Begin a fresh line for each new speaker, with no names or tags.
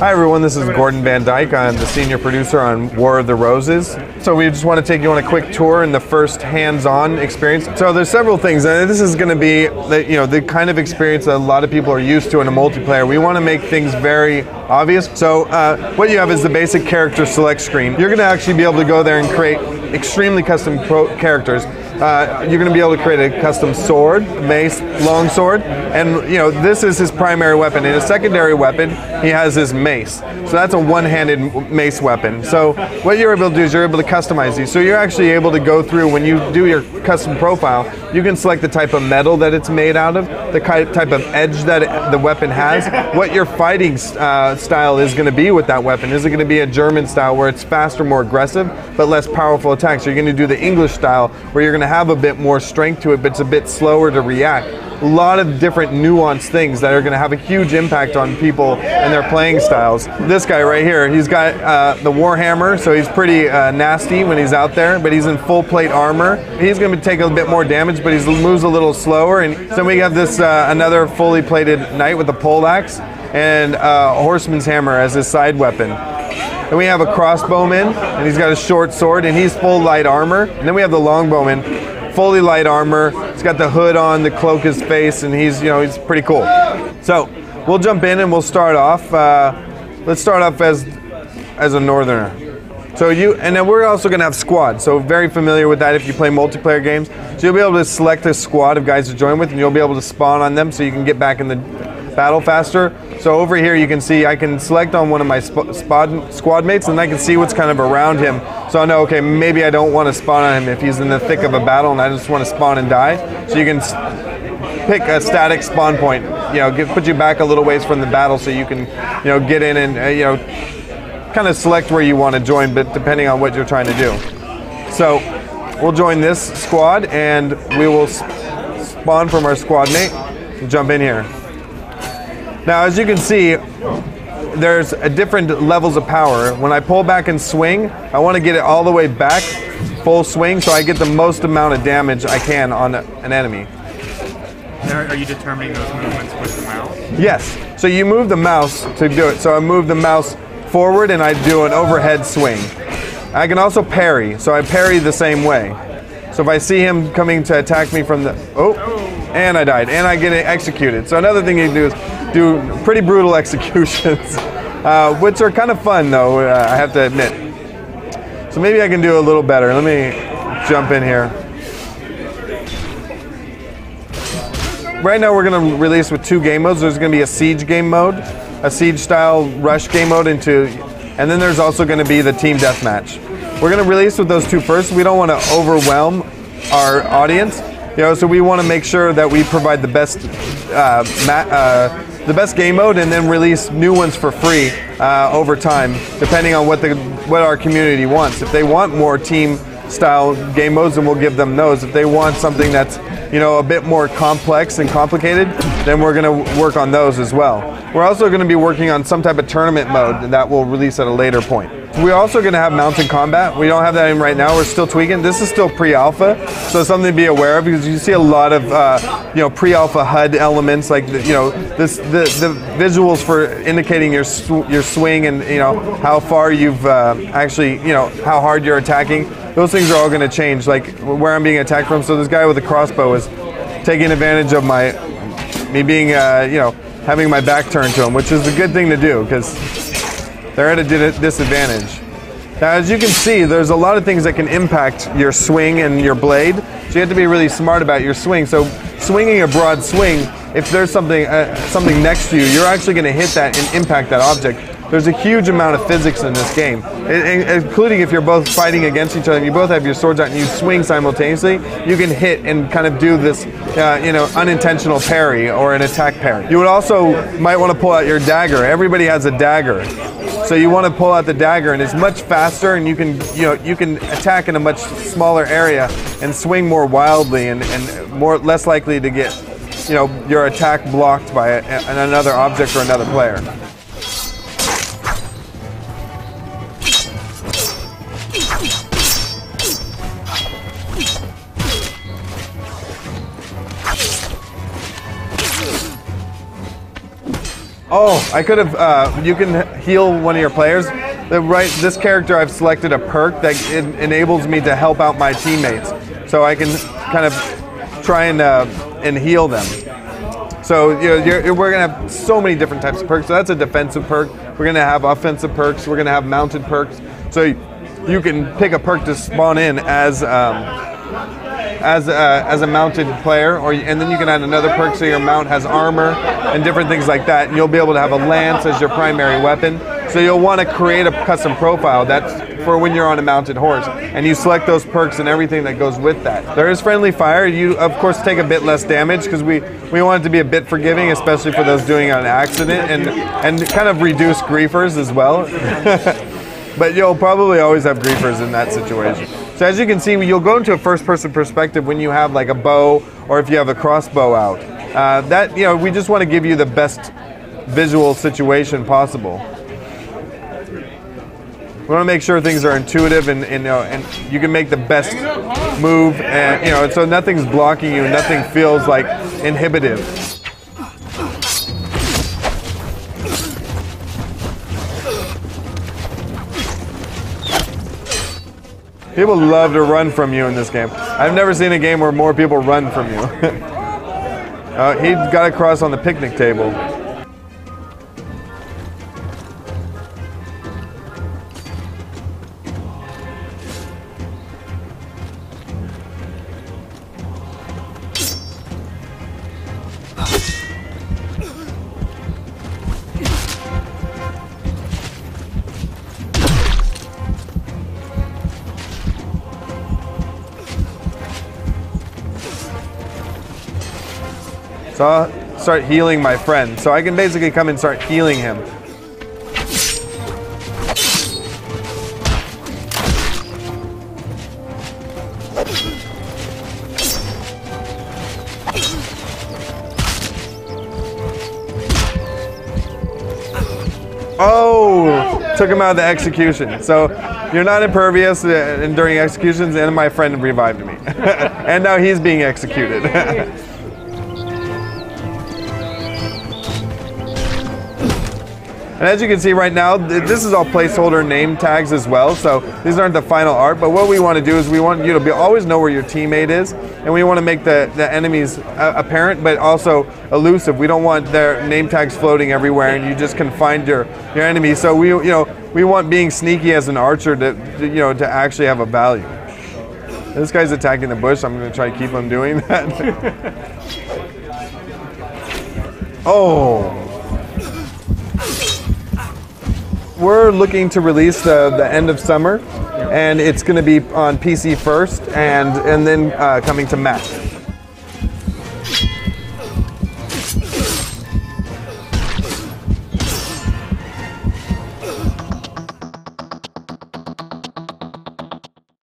Hi everyone, this is Gordon Van Dyke. I'm the senior producer on War of the Roses. So we just want to take you on a quick tour in the first hands-on experience. So there's several things, and this is going to be the kind of experience that a lot of people are used to in a multiplayer. We want to make things very obvious. So what you have is the basic character select screen. You're going to actually be able to go there and create extremely custom characters. You're going to be able to create a custom sword, mace, longsword, and this is his primary weapon. In his secondary weapon, he has his mace. So that's a one-handed mace weapon. So what you're able to do is you're able to customize these. So you're actually able to go through, when you do your custom profile, you can select the type of metal that it's made out of, the type of edge that the weapon has, what your fighting style is going to be with that weapon. Is it going to be a German style where it's faster, more aggressive, but less powerful attacks? You're going to do the English style where you're going to have a bit more strength to it, but it's a bit slower to react. A lot of different nuanced things that are going to have a huge impact on people and their playing styles. This guy right here, he's got the Warhammer, so he's pretty nasty when he's out there, but he's in full plate armor. He's going to take a bit more damage, but he moves a little slower. And then we have this another fully plated knight with a poleaxe and a horseman's hammer as his side weapon. Then we have a crossbowman, and he's got a short sword, and he's full light armor. And then we have the longbowman, fully light armor. He's got the hood on, the cloak his face, and he's pretty cool. So we'll jump in and we'll start off. Let's start off as a northerner. So and then we're also going to have squads. So very familiar with that if you play multiplayer games. So you'll be able to select a squad of guys to join with, and you'll be able to spawn on them so you can get back in the battle faster. So over here you can see I can select on one of my squad mates, and I can see what's kind of around him. So I know, okay, maybe I don't want to spawn on him if he's in the thick of a battle and I just want to spawn and die. So you can pick a static spawn point, put you back a little ways from the battle so you can, get in and, kind of select where you want to join, but depending on what you're trying to do. So we'll join this squad and we will spawn from our squad mate and jump in here. Now, as you can see, there's different levels of power. When I pull back and swing, I want to get it all the way back, full swing, so I get the most amount of damage I can on an enemy.
Are you determining those movements with the mouse?
Yes. So you move the mouse to do it. So I move the mouse forward and I do an overhead swing. I can also parry, so I parry the same way. So if I see him coming to attack me from the... and I died, and I get it executed. So another thing you can do is do pretty brutal executions, which are kind of fun though, I have to admit. So maybe I can do a little better. Let me jump in here. Right now we're going to release with 2 game modes. There's going to be a siege game mode, a siege style rush game mode, and then there's also going to be the team deathmatch. We're going to release with those 2 first. We don't want to overwhelm our audience. So we want to make sure that we provide the best game mode, and then release new ones for free over time, depending on what our community wants. If they want more team style game modes, then we'll give them those. If they want something that's a bit more complex and complicated, then we're going to work on those as well. We're also going to be working on some type of tournament mode that we'll release at a later point. We're also going to have mounted combat. We don't have that in right now. We're still tweaking. This is still pre-alpha, so something to be aware of, because you see a lot of pre-alpha HUD elements, like the visuals for indicating your swing and how far you've actually how hard you're attacking. Those things are all going to change, like where I'm being attacked from. So this guy with a crossbow is taking advantage of me being having my back turned to him, which is a good thing to do because they're at a disadvantage. Now, as you can see, there's a lot of things that can impact your swing and your blade, so you have to be really smart about your swing. So swinging a broad swing, if there's something next to you, you're actually going to hit that and impact that object. There's a huge amount of physics in this game, including if you're both fighting against each other and you both have your swords out and you swing simultaneously, you can hit and kind of do this unintentional parry or an attack parry. You might want to pull out your dagger. Everybody has a dagger. So you want to pull out the dagger, and it's much faster, and you can attack in a much smaller area and swing more wildly and less likely to get your attack blocked by another object or another player. Oh, I could have. You can heal one of your players. This character I've selected a perk that enables me to help out my teammates, so I can kind of try and heal them. So we're gonna have so many different types of perks. So that's a defensive perk. We're gonna have offensive perks. We're gonna have mounted perks. So you can pick a perk to spawn in as a mounted player, and then you can add another perk so your mount has armor and different things like that. And you'll be able to have a lance as your primary weapon. So you'll want to create a custom profile that's for when you're on a mounted horse, and you select those perks and everything that goes with that. There is friendly fire. You of course take a bit less damage because we want it to be a bit forgiving, especially for those doing it on accident, and kind of reduce griefers as well. But you'll probably always have griefers in that situation. So as you can see, you'll go into a first-person perspective when you have like a bow or if you have a crossbow out. We just want to give you the best visual situation possible. We want to make sure things are intuitive and you can make the best move, and so nothing's blocking you, nothing feels like inhibitive. People love to run from you in this game. I've never seen a game where more people run from you. He got across on the picnic table. So I'll start healing my friend. So I can basically come and start healing him. Oh, took him out of the execution. So you're not impervious during executions, and my friend revived me. And now he's being executed. And as you can see right now, this is all placeholder name tags as well, so these aren't the final art, but what we want to do is we want you to always know where your teammate is, and we want to make the enemies apparent, but also elusive. We don't want their name tags floating everywhere, and you just can find your enemy. So we want being sneaky as an archer to actually have a value. This guy's attacking the bush. I'm going to try to keep him doing that. Oh. We're looking to release the end of summer, and it's going to be on PC first, and then coming to Mac.